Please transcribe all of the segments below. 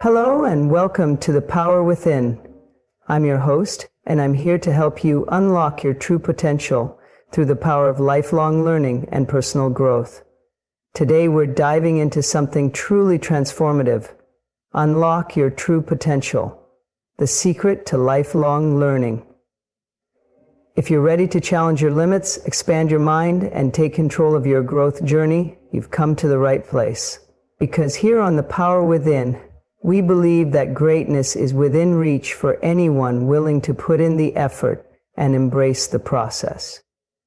Hello and welcome to The Power Within. I'm your host, and I'm here to help you unlock your true potential through the power of lifelong learning and personal growth. Today we're diving into something truly transformative. Unlock your true potential. The secret to lifelong learning. If you're ready to challenge your limits, expand your mind, and take control of your growth journey, you've come to the right place. Because here on The Power Within, we believe that greatness is within reach for anyone willing to put in the effort and embrace the process.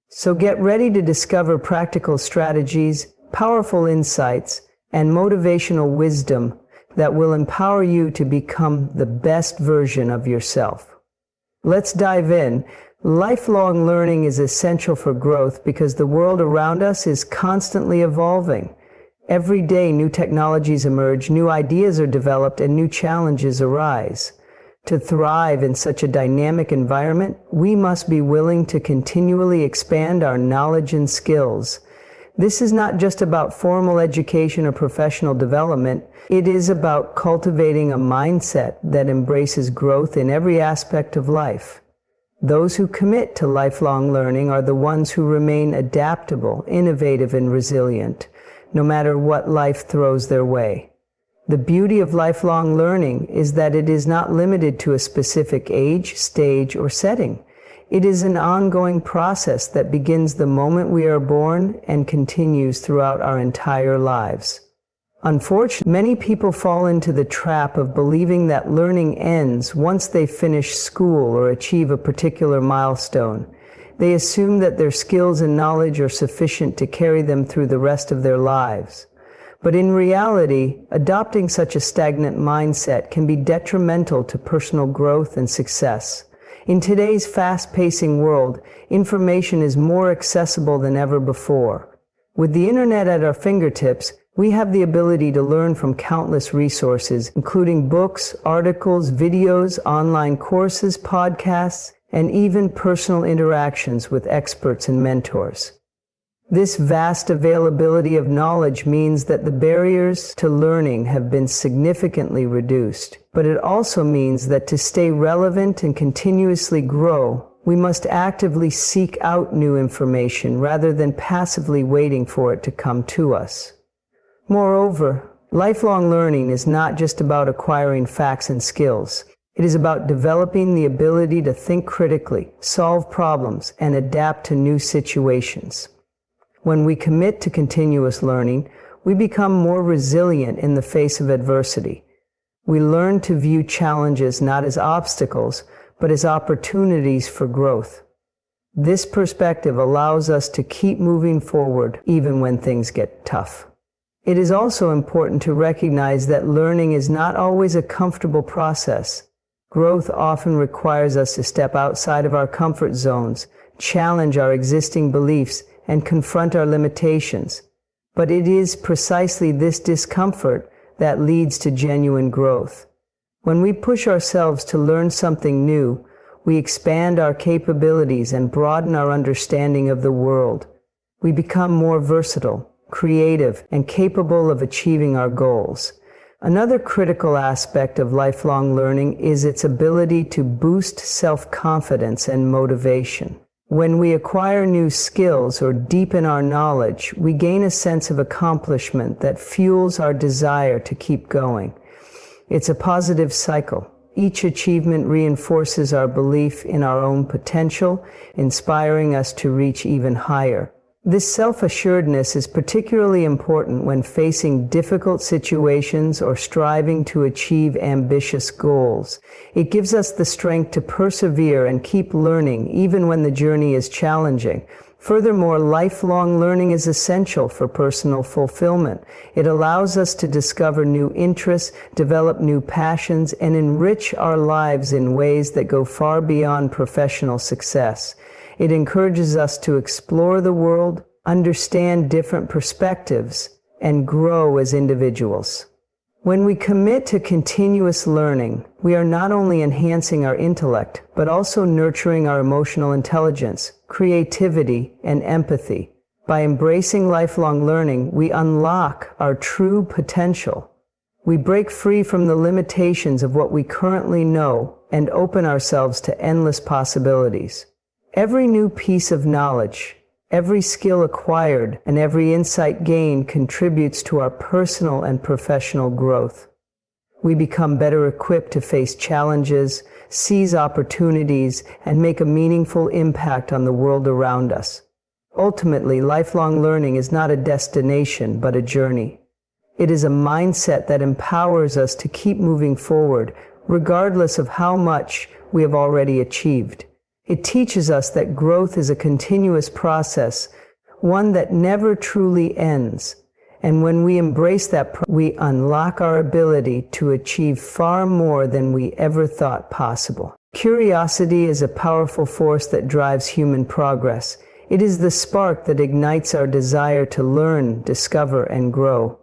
So get ready to discover practical strategies, powerful insights, and motivational wisdom that will empower you to become the best version of yourself. Let's dive in. Lifelong learning is essential for growth because the world around us is constantly evolving. Every day, new technologies emerge, new ideas are developed, and new challenges arise. To thrive in such a dynamic environment, we must be willing to continually expand our knowledge and skills. This is not just about formal education or professional development. It is about cultivating a mindset that embraces growth in every aspect of life. Those who commit to lifelong learning are the ones who remain adaptable, innovative, and resilient, no matter what life throws their way. The beauty of lifelong learning is that it is not limited to a specific age, stage, or setting. It is an ongoing process that begins the moment we are born and continues throughout our entire lives. Unfortunately, many people fall into the trap of believing that learning ends once they finish school or achieve a particular milestone. They assume that their skills and knowledge are sufficient to carry them through the rest of their lives. But in reality, adopting such a stagnant mindset can be detrimental to personal growth and success. In today's fast-pacing world, information is more accessible than ever before. With the internet at our fingertips, we have the ability to learn from countless resources, including books, articles, videos, online courses, podcasts, and even personal interactions with experts and mentors. This vast availability of knowledge means that the barriers to learning have been significantly reduced, but it also means that to stay relevant and continuously grow, we must actively seek out new information rather than passively waiting for it to come to us. Moreover, lifelong learning is not just about acquiring facts and skills. It is about developing the ability to think critically, solve problems, and adapt to new situations. When we commit to continuous learning, we become more resilient in the face of adversity. We learn to view challenges not as obstacles, but as opportunities for growth. This perspective allows us to keep moving forward even when things get tough. It is also important to recognize that learning is not always a comfortable process. Growth often requires us to step outside of our comfort zones, challenge our existing beliefs, and confront our limitations. But it is precisely this discomfort that leads to genuine growth. When we push ourselves to learn something new, we expand our capabilities and broaden our understanding of the world. We become more versatile, creative, and capable of achieving our goals. Another critical aspect of lifelong learning is its ability to boost self-confidence and motivation. When we acquire new skills or deepen our knowledge, we gain a sense of accomplishment that fuels our desire to keep going. It's a positive cycle. Each achievement reinforces our belief in our own potential, inspiring us to reach even higher. This self-assuredness is particularly important when facing difficult situations or striving to achieve ambitious goals. It gives us the strength to persevere and keep learning even when the journey is challenging. Furthermore, lifelong learning is essential for personal fulfillment. It allows us to discover new interests, develop new passions, and enrich our lives in ways that go far beyond professional success. It encourages us to explore the world, understand different perspectives, and grow as individuals. When we commit to continuous learning, we are not only enhancing our intellect, but also nurturing our emotional intelligence, creativity, and empathy. By embracing lifelong learning, we unlock our true potential. We break free from the limitations of what we currently know and open ourselves to endless possibilities. Every new piece of knowledge, every skill acquired, and every insight gained contributes to our personal and professional growth. We become better equipped to face challenges, seize opportunities, and make a meaningful impact on the world around us. Ultimately, lifelong learning is not a destination, but a journey. It is a mindset that empowers us to keep moving forward, regardless of how much we have already achieved. It teaches us that growth is a continuous process, one that never truly ends. And when we embrace that, we unlock our ability to achieve far more than we ever thought possible. Curiosity is a powerful force that drives human progress. It is the spark that ignites our desire to learn, discover, and grow.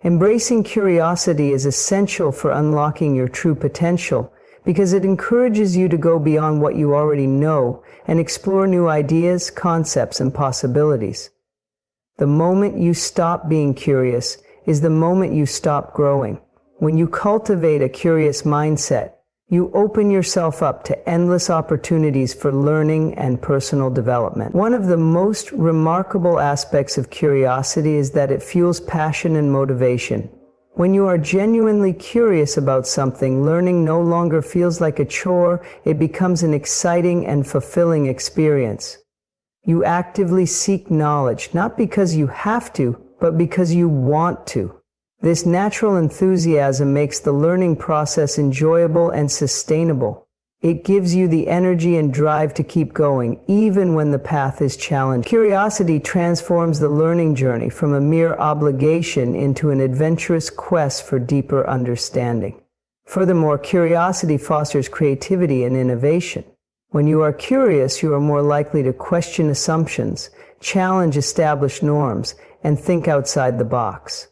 Embracing curiosity is essential for unlocking your true potential because it encourages you to go beyond what you already know and explore new ideas, concepts, and possibilities. The moment you stop being curious is the moment you stop growing. When you cultivate a curious mindset, you open yourself up to endless opportunities for learning and personal development. One of the most remarkable aspects of curiosity is that it fuels passion and motivation. When you are genuinely curious about something, learning no longer feels like a chore, it becomes an exciting and fulfilling experience. You actively seek knowledge, not because you have to, but because you want to. This natural enthusiasm makes the learning process enjoyable and sustainable. It gives you the energy and drive to keep going, even when the path is challenging. Curiosity transforms the learning journey from a mere obligation into an adventurous quest for deeper understanding. Furthermore, curiosity fosters creativity and innovation. When you are curious, you are more likely to question assumptions, challenge established norms, and think outside the box.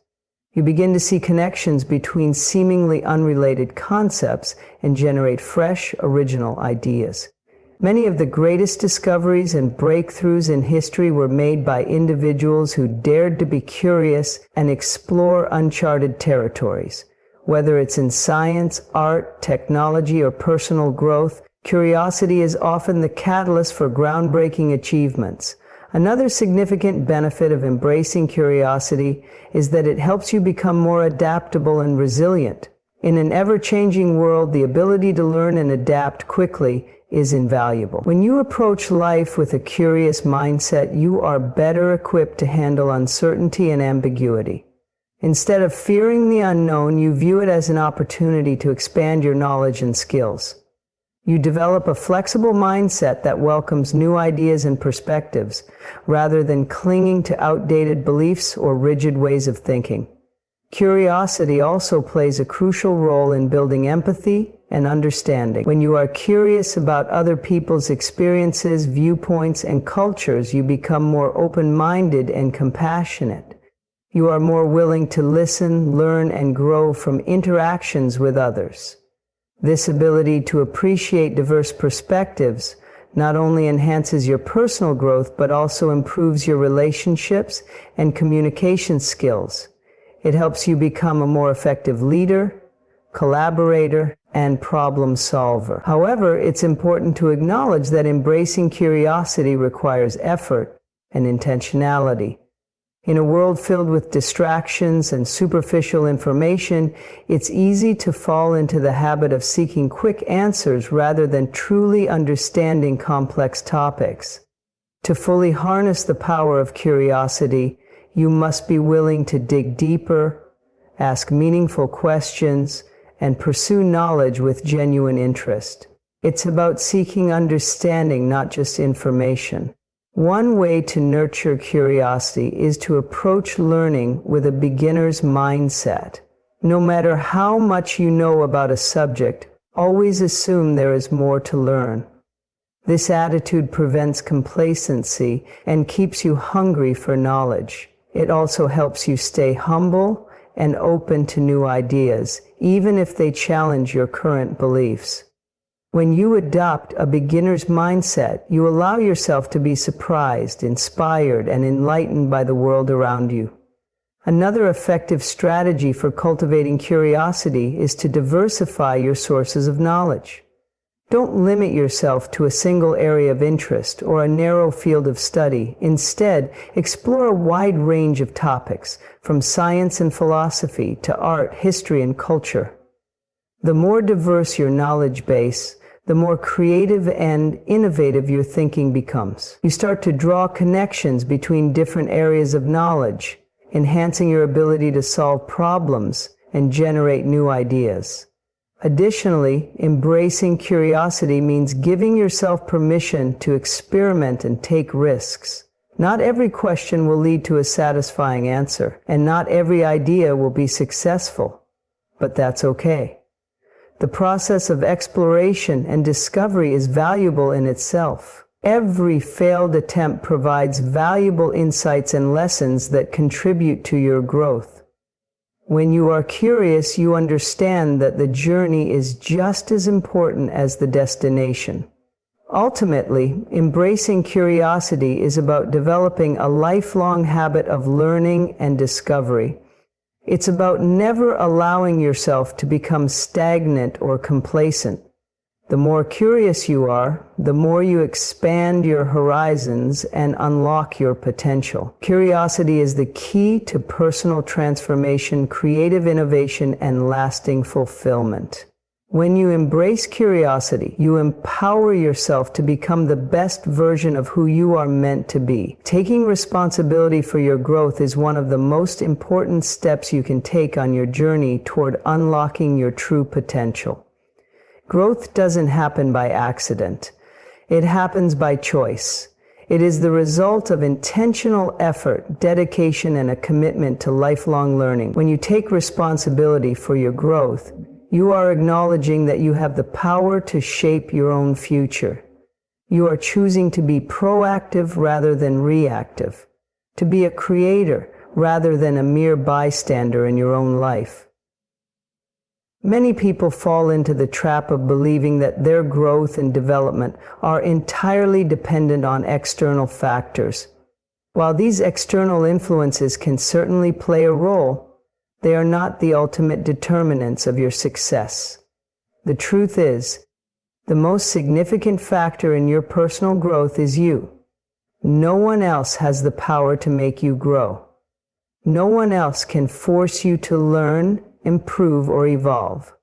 You begin to see connections between seemingly unrelated concepts and generate fresh, original ideas. Many of the greatest discoveries and breakthroughs in history were made by individuals who dared to be curious and explore uncharted territories. Whether it's in science, art, technology, or personal growth, curiosity is often the catalyst for groundbreaking achievements. Another significant benefit of embracing curiosity is that it helps you become more adaptable and resilient. In an ever-changing world, the ability to learn and adapt quickly is invaluable. When you approach life with a curious mindset, you are better equipped to handle uncertainty and ambiguity. Instead of fearing the unknown, you view it as an opportunity to expand your knowledge and skills. You develop a flexible mindset that welcomes new ideas and perspectives, rather than clinging to outdated beliefs or rigid ways of thinking. Curiosity also plays a crucial role in building empathy and understanding. When you are curious about other people's experiences, viewpoints, and cultures, you become more open-minded and compassionate. You are more willing to listen, learn, and grow from interactions with others. This ability to appreciate diverse perspectives not only enhances your personal growth, but also improves your relationships and communication skills. It helps you become a more effective leader, collaborator, and problem solver. However, it's important to acknowledge that embracing curiosity requires effort and intentionality. In a world filled with distractions and superficial information, it's easy to fall into the habit of seeking quick answers rather than truly understanding complex topics. To fully harness the power of curiosity, you must be willing to dig deeper, ask meaningful questions, and pursue knowledge with genuine interest. It's about seeking understanding, not just information. One way to nurture curiosity is to approach learning with a beginner's mindset. No matter how much you know about a subject, always assume there is more to learn. This attitude prevents complacency and keeps you hungry for knowledge. It also helps you stay humble and open to new ideas, even if they challenge your current beliefs. When you adopt a beginner's mindset, you allow yourself to be surprised, inspired, and enlightened by the world around you. Another effective strategy for cultivating curiosity is to diversify your sources of knowledge. Don't limit yourself to a single area of interest or a narrow field of study. Instead, explore a wide range of topics, from science and philosophy to art, history, and culture. The more diverse your knowledge base, the more creative and innovative your thinking becomes. You start to draw connections between different areas of knowledge, enhancing your ability to solve problems and generate new ideas. Additionally, embracing curiosity means giving yourself permission to experiment and take risks. Not every question will lead to a satisfying answer, and not every idea will be successful, but that's okay. The process of exploration and discovery is valuable in itself. Every failed attempt provides valuable insights and lessons that contribute to your growth. When you are curious, you understand that the journey is just as important as the destination. Ultimately, embracing curiosity is about developing a lifelong habit of learning and discovery. It's about never allowing yourself to become stagnant or complacent. The more curious you are, the more you expand your horizons and unlock your potential. Curiosity is the key to personal transformation, creative innovation, and lasting fulfillment. When you embrace curiosity, you empower yourself to become the best version of who you are meant to be. Taking responsibility for your growth is one of the most important steps you can take on your journey toward unlocking your true potential. Growth doesn't happen by accident. It happens by choice. It is the result of intentional effort, dedication, and a commitment to lifelong learning. When you take responsibility for your growth, you are acknowledging that you have the power to shape your own future. You are choosing to be proactive rather than reactive, to be a creator rather than a mere bystander in your own life. Many people fall into the trap of believing that their growth and development are entirely dependent on external factors. While these external influences can certainly play a role, they are not the ultimate determinants of your success. The truth is, the most significant factor in your personal growth is you. No one else has the power to make you grow. No one else can force you to learn, improve, or evolve.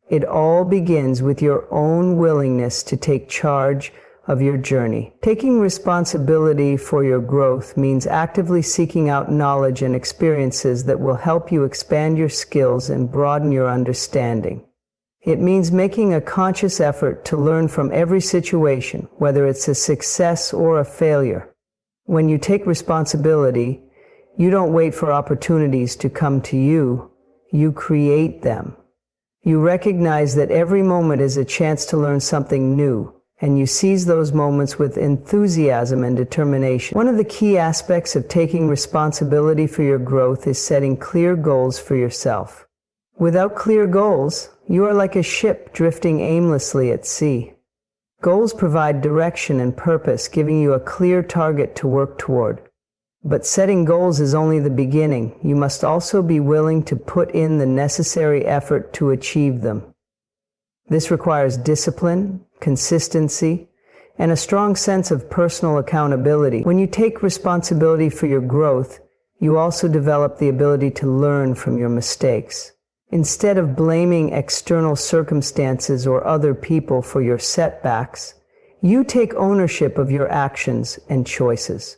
It all begins with your own willingness to take charge of your journey. Taking responsibility for your growth means actively seeking out knowledge and experiences that will help you expand your skills and broaden your understanding. It means making a conscious effort to learn from every situation, whether it's a success or a failure. When you take responsibility, you don't wait for opportunities to come to you. You create them. You recognize that every moment is a chance to learn something new, and you seize those moments with enthusiasm and determination. One of the key aspects of taking responsibility for your growth is setting clear goals for yourself. Without clear goals, you are like a ship drifting aimlessly at sea. Goals provide direction and purpose, giving you a clear target to work toward. But setting goals is only the beginning. You must also be willing to put in the necessary effort to achieve them. This requires discipline, consistency, and a strong sense of personal accountability. When you take responsibility for your growth, you also develop the ability to learn from your mistakes. Instead of blaming external circumstances or other people for your setbacks, you take ownership of your actions and choices.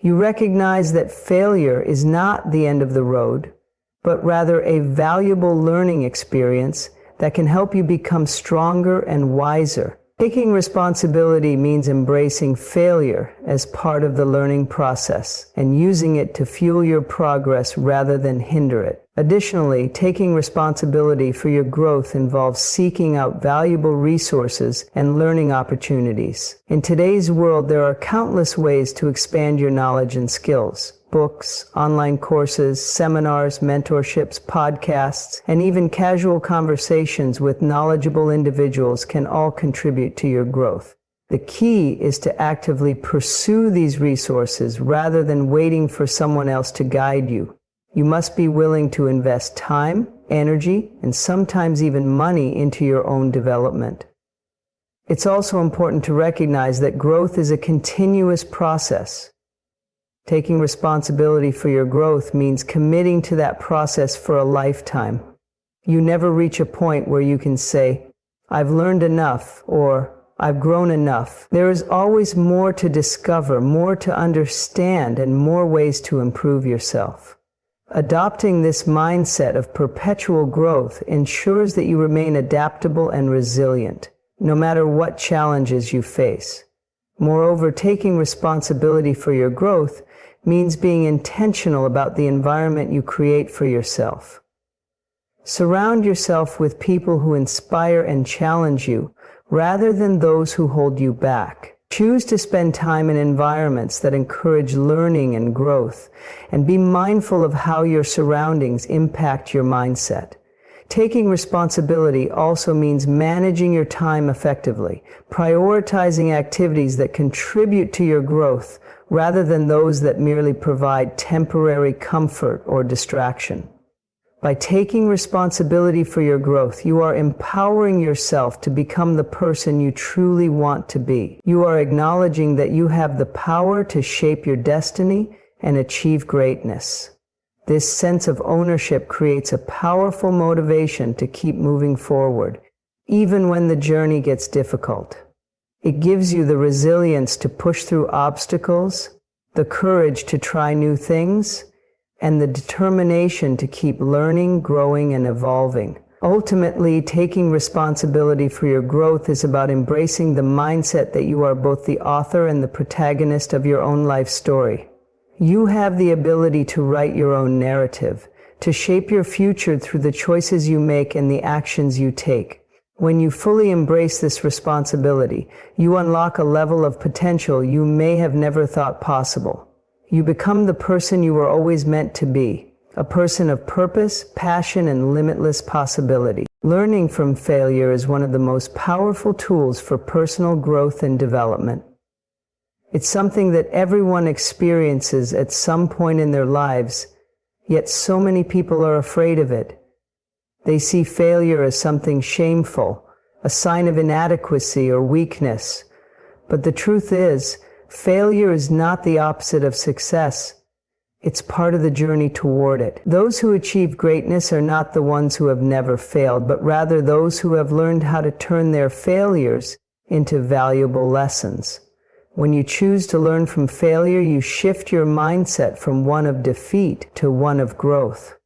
You recognize that failure is not the end of the road, but rather a valuable learning experience that can help you become stronger and wiser. Taking responsibility means embracing failure as part of the learning process and using it to fuel your progress rather than hinder it. Additionally, taking responsibility for your growth involves seeking out valuable resources and learning opportunities. In today's world, there are countless ways to expand your knowledge and skills. Books, online courses, seminars, mentorships, podcasts, and even casual conversations with knowledgeable individuals can all contribute to your growth. The key is to actively pursue these resources rather than waiting for someone else to guide you. You must be willing to invest time, energy, and sometimes even money into your own development. It's also important to recognize that growth is a continuous process. Taking responsibility for your growth means committing to that process for a lifetime. You never reach a point where you can say, "I've learned enough," or "I've grown enough." There is always more to discover, more to understand, and more ways to improve yourself. Adopting this mindset of perpetual growth ensures that you remain adaptable and resilient, no matter what challenges you face. Moreover, taking responsibility for your growth means being intentional about the environment you create for yourself. Surround yourself with people who inspire and challenge you, rather than those who hold you back. Choose to spend time in environments that encourage learning and growth, and be mindful of how your surroundings impact your mindset. Taking responsibility also means managing your time effectively, prioritizing activities that contribute to your growth rather than those that merely provide temporary comfort or distraction. By taking responsibility for your growth, you are empowering yourself to become the person you truly want to be. You are acknowledging that you have the power to shape your destiny and achieve greatness. This sense of ownership creates a powerful motivation to keep moving forward, even when the journey gets difficult. It gives you the resilience to push through obstacles, the courage to try new things, and the determination to keep learning, growing, and evolving. Ultimately, taking responsibility for your growth is about embracing the mindset that you are both the author and the protagonist of your own life story. You have the ability to write your own narrative, to shape your future through the choices you make and the actions you take. When you fully embrace this responsibility, you unlock a level of potential you may have never thought possible. You become the person you were always meant to be, a person of purpose, passion, and limitless possibility. Learning from failure is one of the most powerful tools for personal growth and development. It's something that everyone experiences at some point in their lives, yet so many people are afraid of it. They see failure as something shameful, a sign of inadequacy or weakness. But the truth is, failure is not the opposite of success. It's part of the journey toward it. Those who achieve greatness are not the ones who have never failed, but rather those who have learned how to turn their failures into valuable lessons. When you choose to learn from failure, you shift your mindset from one of defeat to one of growth.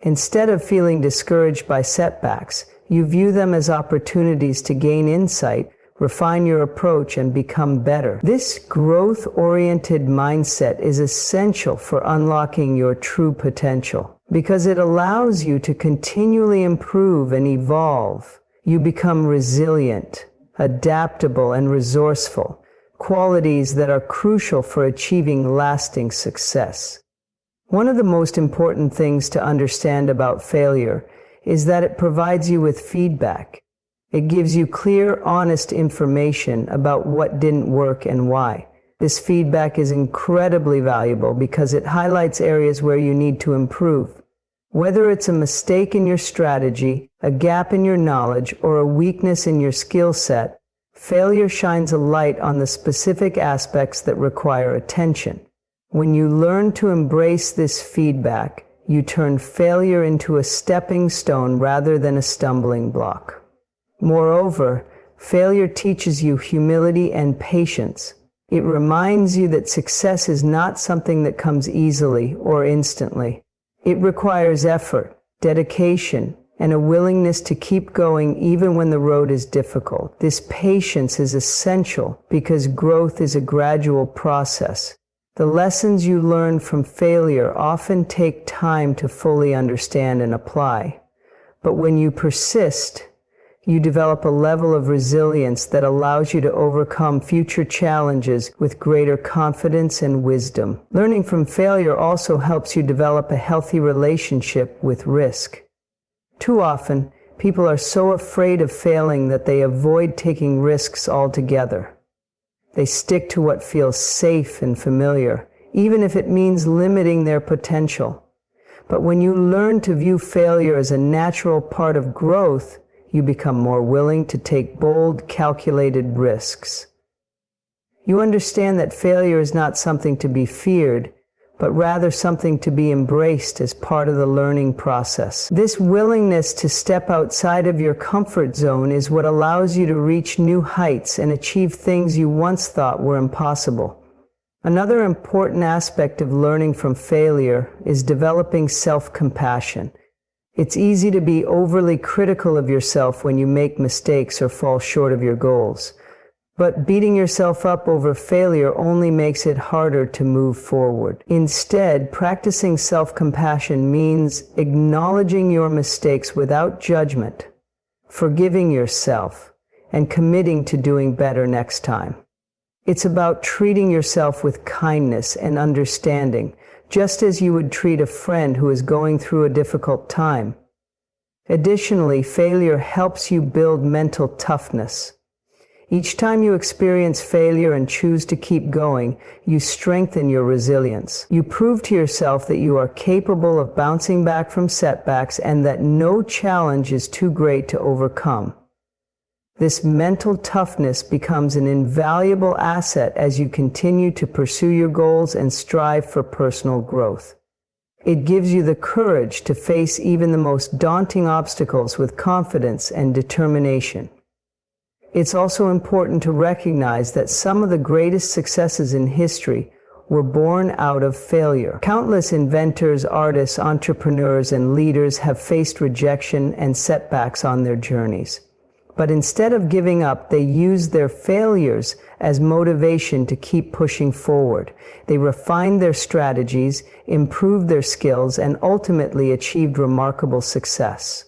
Instead of feeling discouraged by setbacks, you view them as opportunities to gain insight, refine your approach, and become better. This growth-oriented mindset is essential for unlocking your true potential because it allows you to continually improve and evolve. You become resilient, adaptable, and resourceful, qualities that are crucial for achieving lasting success. One of the most important things to understand about failure is that it provides you with feedback. It gives you clear, honest information about what didn't work and why. This feedback is incredibly valuable because it highlights areas where you need to improve. Whether it's a mistake in your strategy, a gap in your knowledge, or a weakness in your skill set, failure shines a light on the specific aspects that require attention. When you learn to embrace this feedback, you turn failure into a stepping stone rather than a stumbling block. Moreover, failure teaches you humility and patience. It reminds you that success is not something that comes easily or instantly. It requires effort, dedication, and a willingness to keep going even when the road is difficult. This patience is essential because growth is a gradual process. The lessons you learn from failure often take time to fully understand and apply. But when you persist, you develop a level of resilience that allows you to overcome future challenges with greater confidence and wisdom. Learning from failure also helps you develop a healthy relationship with risk. Too often, people are so afraid of failing that they avoid taking risks altogether. They stick to what feels safe and familiar, even if it means limiting their potential. But when you learn to view failure as a natural part of growth, you become more willing to take bold, calculated risks. You understand that failure is not something to be feared, but rather something to be embraced as part of the learning process. This willingness to step outside of your comfort zone is what allows you to reach new heights and achieve things you once thought were impossible. Another important aspect of learning from failure is developing self-compassion. It's easy to be overly critical of yourself when you make mistakes or fall short of your goals. But beating yourself up over failure only makes it harder to move forward. Instead, practicing self-compassion means acknowledging your mistakes without judgment, forgiving yourself, and committing to doing better next time. It's about treating yourself with kindness and understanding, just as you would treat a friend who is going through a difficult time. Additionally, failure helps you build mental toughness. Each time you experience failure and choose to keep going, you strengthen your resilience. You prove to yourself that you are capable of bouncing back from setbacks and that no challenge is too great to overcome. This mental toughness becomes an invaluable asset as you continue to pursue your goals and strive for personal growth. It gives you the courage to face even the most daunting obstacles with confidence and determination. It's also important to recognize that some of the greatest successes in history were born out of failure. Countless inventors, artists, entrepreneurs, and leaders have faced rejection and setbacks on their journeys. But instead of giving up, they used their failures as motivation to keep pushing forward. They refined their strategies, improved their skills, and ultimately achieved remarkable success.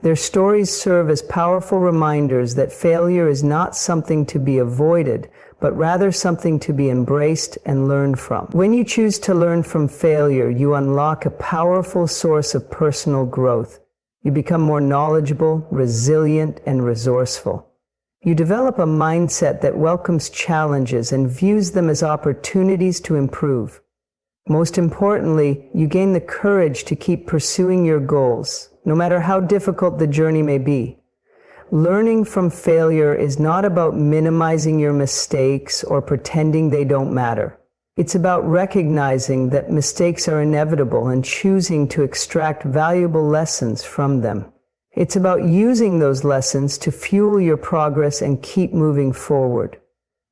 Their stories serve as powerful reminders that failure is not something to be avoided, but rather something to be embraced and learned from. When you choose to learn from failure, you unlock a powerful source of personal growth. You become more knowledgeable, resilient, and resourceful. You develop a mindset that welcomes challenges and views them as opportunities to improve. Most importantly, you gain the courage to keep pursuing your goals, no matter how difficult the journey may be. Learning from failure is not about minimizing your mistakes or pretending they don't matter. It's about recognizing that mistakes are inevitable and choosing to extract valuable lessons from them. It's about using those lessons to fuel your progress and keep moving forward.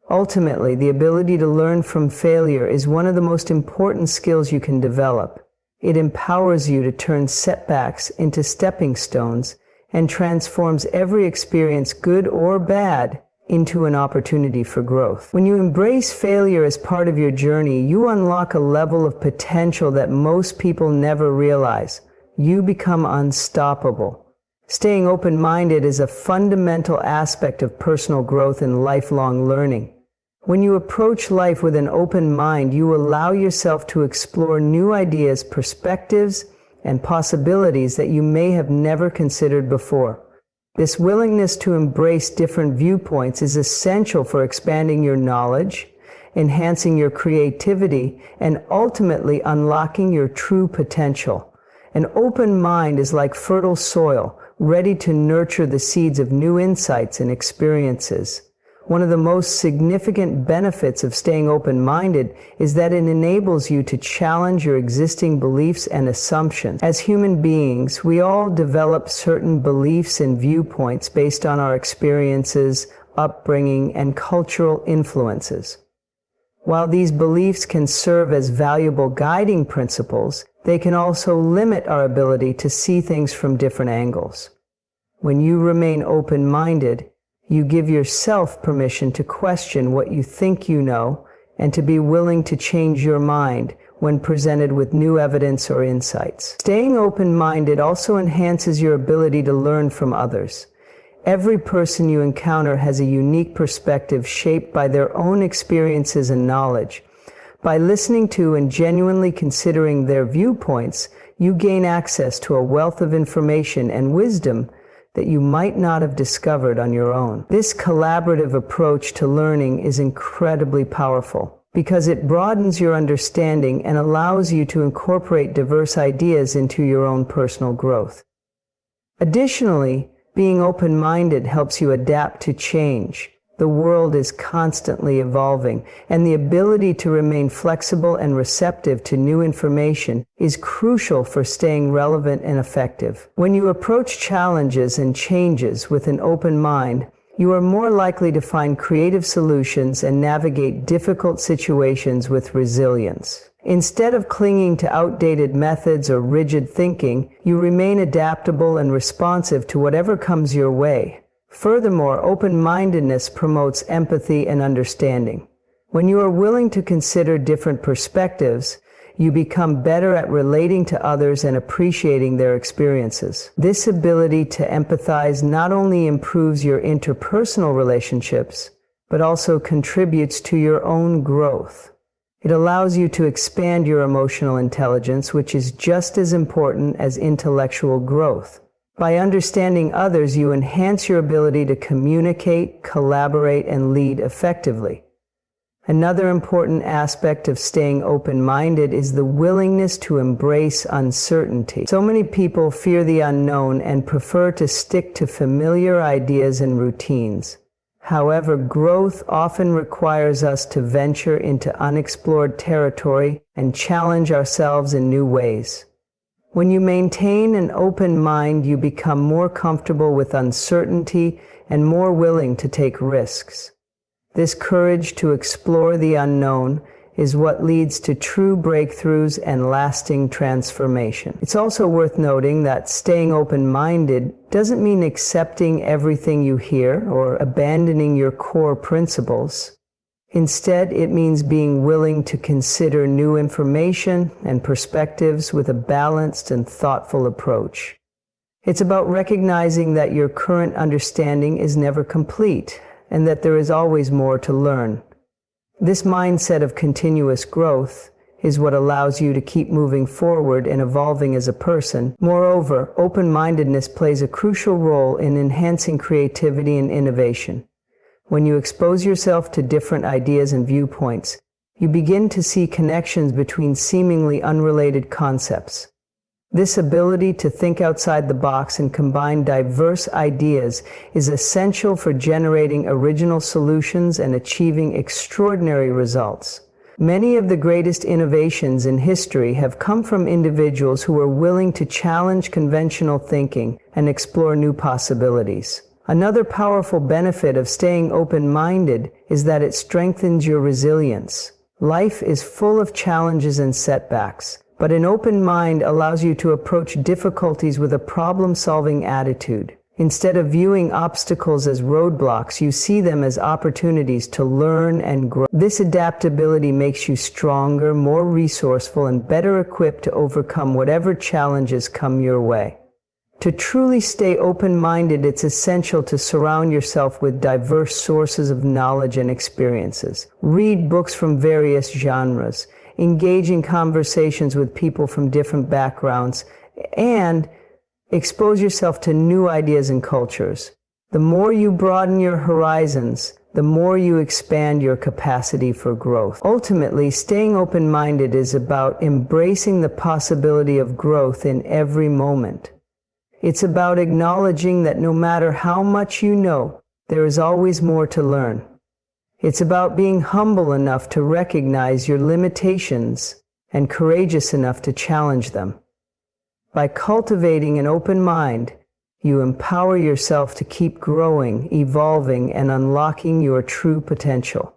Ultimately, the ability to learn from failure is one of the most important skills you can develop. It empowers you to turn setbacks into stepping stones and transforms every experience, good or bad, into an opportunity for growth. When you embrace failure as part of your journey, you unlock a level of potential that most people never realize. You become unstoppable. Staying open-minded is a fundamental aspect of personal growth and lifelong learning. When you approach life with an open mind, you allow yourself to explore new ideas, perspectives, and possibilities that you may have never considered before. This willingness to embrace different viewpoints is essential for expanding your knowledge, enhancing your creativity, and ultimately unlocking your true potential. An open mind is like fertile soil, ready to nurture the seeds of new insights and experiences. One of the most significant benefits of staying open-minded is that it enables you to challenge your existing beliefs and assumptions. As human beings, we all develop certain beliefs and viewpoints based on our experiences, upbringing, and cultural influences. While these beliefs can serve as valuable guiding principles, they can also limit our ability to see things from different angles. When you remain open-minded, you give yourself permission to question what you think you know and to be willing to change your mind when presented with new evidence or insights. Staying open-minded also enhances your ability to learn from others. Every person you encounter has a unique perspective shaped by their own experiences and knowledge. By listening to and genuinely considering their viewpoints, you gain access to a wealth of information and wisdom that you might not have discovered on your own. This collaborative approach to learning is incredibly powerful. because it broadens your understanding and allows you to incorporate diverse ideas into your own personal growth. Additionally, being open-minded helps you adapt to change. The world is constantly evolving, and the ability to remain flexible and receptive to new information is crucial for staying relevant and effective. When you approach challenges and changes with an open mind, you are more likely to find creative solutions and navigate difficult situations with resilience. Instead of clinging to outdated methods or rigid thinking, you remain adaptable and responsive to whatever comes your way. Furthermore, open-mindedness promotes empathy and understanding. When you are willing to consider different perspectives, you become better at relating to others and appreciating their experiences. This ability to empathize not only improves your interpersonal relationships, but also contributes to your own growth. It allows you to expand your emotional intelligence, which is just as important as intellectual growth. By understanding others, you enhance your ability to communicate, collaborate, and lead effectively. Another important aspect of staying open-minded is the willingness to embrace uncertainty. So many people fear the unknown and prefer to stick to familiar ideas and routines. However, growth often requires us to venture into unexplored territory and challenge ourselves in new ways. When you maintain an open mind, you become more comfortable with uncertainty and more willing to take risks. This courage to explore the unknown is what leads to true breakthroughs and lasting transformation. It's also worth noting that staying open-minded doesn't mean accepting everything you hear or abandoning your core principles. Instead, it means being willing to consider new information and perspectives with a balanced and thoughtful approach. It's about recognizing that your current understanding is never complete and that there is always more to learn. This mindset of continuous growth is what allows you to keep moving forward and evolving as a person. Moreover, open-mindedness plays a crucial role in enhancing creativity and innovation. When you expose yourself to different ideas and viewpoints, you begin to see connections between seemingly unrelated concepts. This ability to think outside the box and combine diverse ideas is essential for generating original solutions and achieving extraordinary results. Many of the greatest innovations in history have come from individuals who were willing to challenge conventional thinking and explore new possibilities. Another powerful benefit of staying open-minded is that it strengthens your resilience. Life is full of challenges and setbacks, but an open mind allows you to approach difficulties with a problem-solving attitude. Instead of viewing obstacles as roadblocks, you see them as opportunities to learn and grow. This adaptability makes you stronger, more resourceful, and better equipped to overcome whatever challenges come your way. To truly stay open-minded, it's essential to surround yourself with diverse sources of knowledge and experiences. Read books from various genres, engage in conversations with people from different backgrounds, and expose yourself to new ideas and cultures. The more you broaden your horizons, the more you expand your capacity for growth. Ultimately, staying open-minded is about embracing the possibility of growth in every moment. It's about acknowledging that no matter how much you know, there is always more to learn. It's about being humble enough to recognize your limitations and courageous enough to challenge them. By cultivating an open mind, you empower yourself to keep growing, evolving, and unlocking your true potential.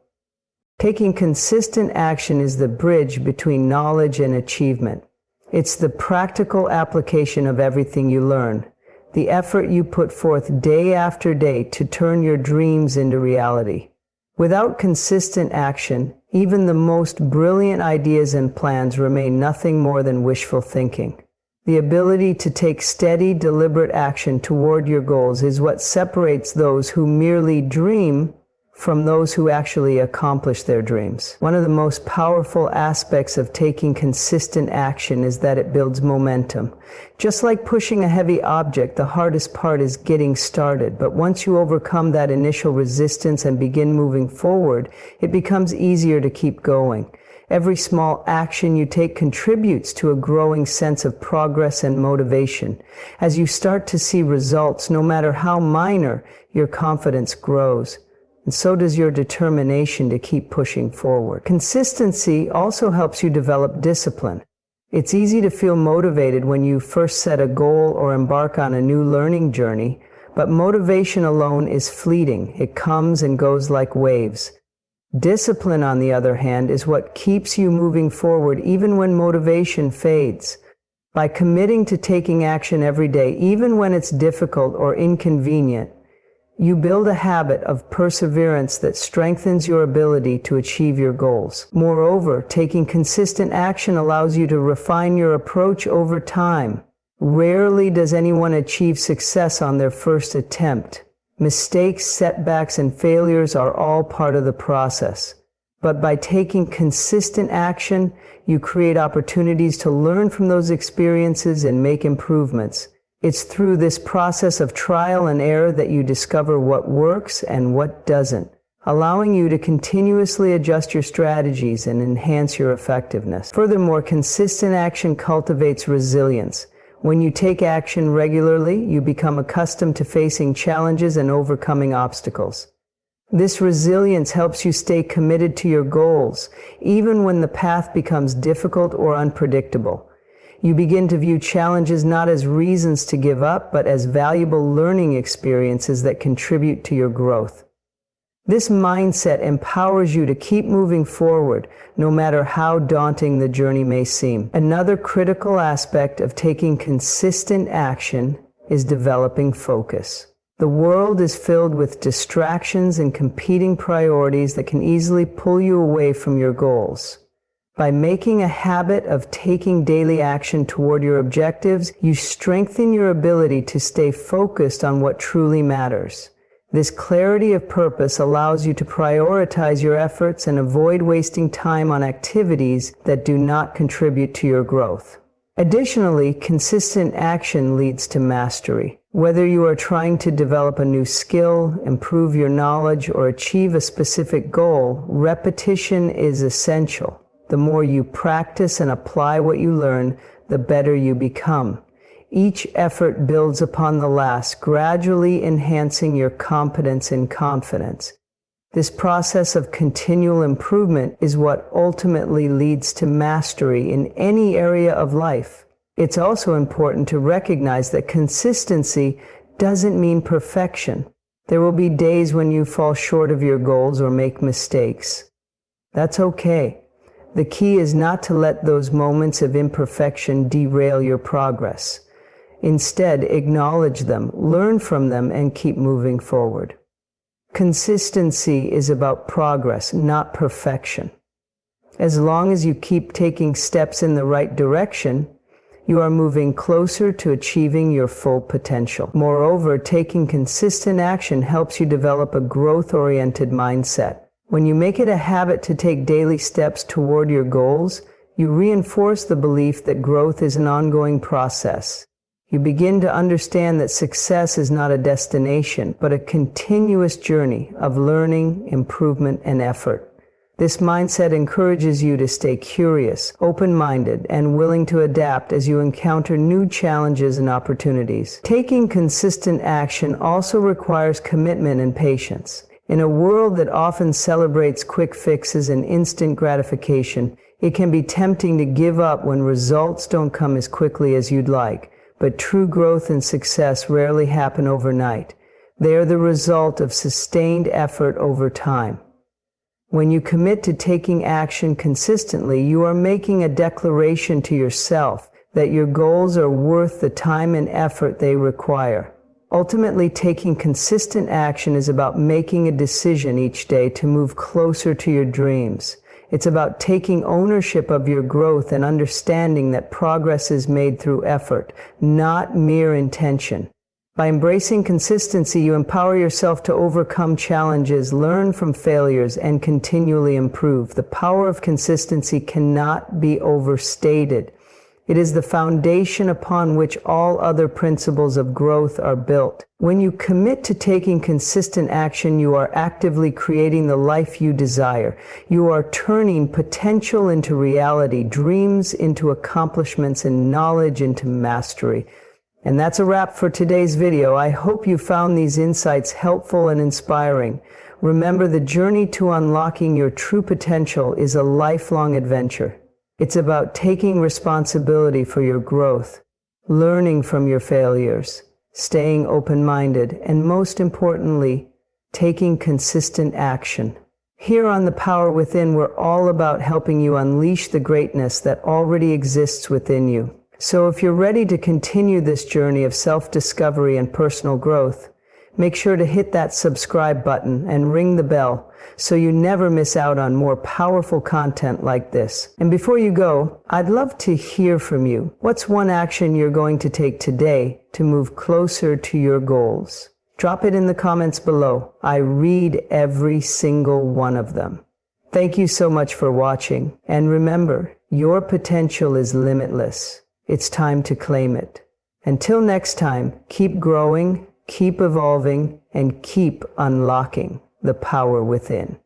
Taking consistent action is the bridge between knowledge and achievement. It's the practical application of everything you learn, the effort you put forth day after day to turn your dreams into reality. Without consistent action, even the most brilliant ideas and plans remain nothing more than wishful thinking. The ability to take steady, deliberate action toward your goals is what separates those who merely dream from those who actually accomplish their dreams. One of the most powerful aspects of taking consistent action is that it builds momentum. Just like pushing a heavy object, the hardest part is getting started. But once you overcome that initial resistance and begin moving forward, it becomes easier to keep going. Every small action you take contributes to a growing sense of progress and motivation. As you start to see results, no matter how minor, your confidence grows. And so does your determination to keep pushing forward. Consistency also helps you develop discipline. It's easy to feel motivated when you first set a goal or embark on a new learning journey, but motivation alone is fleeting. It comes and goes like waves. Discipline, on the other hand, is what keeps you moving forward even when motivation fades. By committing to taking action every day, even when it's difficult or inconvenient, you build a habit of perseverance that strengthens your ability to achieve your goals. Moreover, taking consistent action allows you to refine your approach over time. Rarely does anyone achieve success on their first attempt. Mistakes, setbacks, and failures are all part of the process. But by taking consistent action, you create opportunities to learn from those experiences and make improvements. It's through this process of trial and error that you discover what works and what doesn't, allowing you to continuously adjust your strategies and enhance your effectiveness. Furthermore, consistent action cultivates resilience. When you take action regularly, you become accustomed to facing challenges and overcoming obstacles. This resilience helps you stay committed to your goals, even when the path becomes difficult or unpredictable. You begin to view challenges not as reasons to give up, but as valuable learning experiences that contribute to your growth. This mindset empowers you to keep moving forward, no matter how daunting the journey may seem. Another critical aspect of taking consistent action is developing focus. The world is filled with distractions and competing priorities that can easily pull you away from your goals. By making a habit of taking daily action toward your objectives, you strengthen your ability to stay focused on what truly matters. This clarity of purpose allows you to prioritize your efforts and avoid wasting time on activities that do not contribute to your growth. Additionally, consistent action leads to mastery. Whether you are trying to develop a new skill, improve your knowledge, or achieve a specific goal, repetition is essential. The more you practice and apply what you learn, the better you become. Each effort builds upon the last, gradually enhancing your competence and confidence. This process of continual improvement is what ultimately leads to mastery in any area of life. It's also important to recognize that consistency doesn't mean perfection. There will be days when you fall short of your goals or make mistakes. That's okay. The key is not to let those moments of imperfection derail your progress. Instead, acknowledge them, learn from them, and keep moving forward. Consistency is about progress, not perfection. As long as you keep taking steps in the right direction, you are moving closer to achieving your full potential. Moreover, taking consistent action helps you develop a growth-oriented mindset. When you make it a habit to take daily steps toward your goals, you reinforce the belief that growth is an ongoing process. You begin to understand that success is not a destination, but a continuous journey of learning, improvement, and effort. This mindset encourages you to stay curious, open-minded, and willing to adapt as you encounter new challenges and opportunities. Taking consistent action also requires commitment and patience. In a world that often celebrates quick fixes and instant gratification, it can be tempting to give up when results don't come as quickly as you'd like. But true growth and success rarely happen overnight. They are the result of sustained effort over time. When you commit to taking action consistently, you are making a declaration to yourself that your goals are worth the time and effort they require. Ultimately, taking consistent action is about making a decision each day to move closer to your dreams. It's about taking ownership of your growth and understanding that progress is made through effort, not mere intention. By embracing consistency, you empower yourself to overcome challenges, learn from failures, and continually improve. The power of consistency cannot be overstated. It is the foundation upon which all other principles of growth are built. When you commit to taking consistent action, you are actively creating the life you desire. You are turning potential into reality, dreams into accomplishments, and knowledge into mastery. And that's a wrap for today's video. I hope you found these insights helpful and inspiring. Remember, the journey to unlocking your true potential is a lifelong adventure. It's about taking responsibility for your growth, learning from your failures, staying open-minded, and most importantly, taking consistent action. Here on The Power Within, we're all about helping you unleash the greatness that already exists within you. So if you're ready to continue this journey of self-discovery and personal growth, make sure to hit that subscribe button and ring the bell so you never miss out on more powerful content like this. And before you go, I'd love to hear from you. What's one action you're going to take today to move closer to your goals? Drop it in the comments below. I read every single one of them. Thank you so much for watching. And remember, your potential is limitless. It's time to claim it. Until next time, keep growing, keep evolving, and keep unlocking the power within.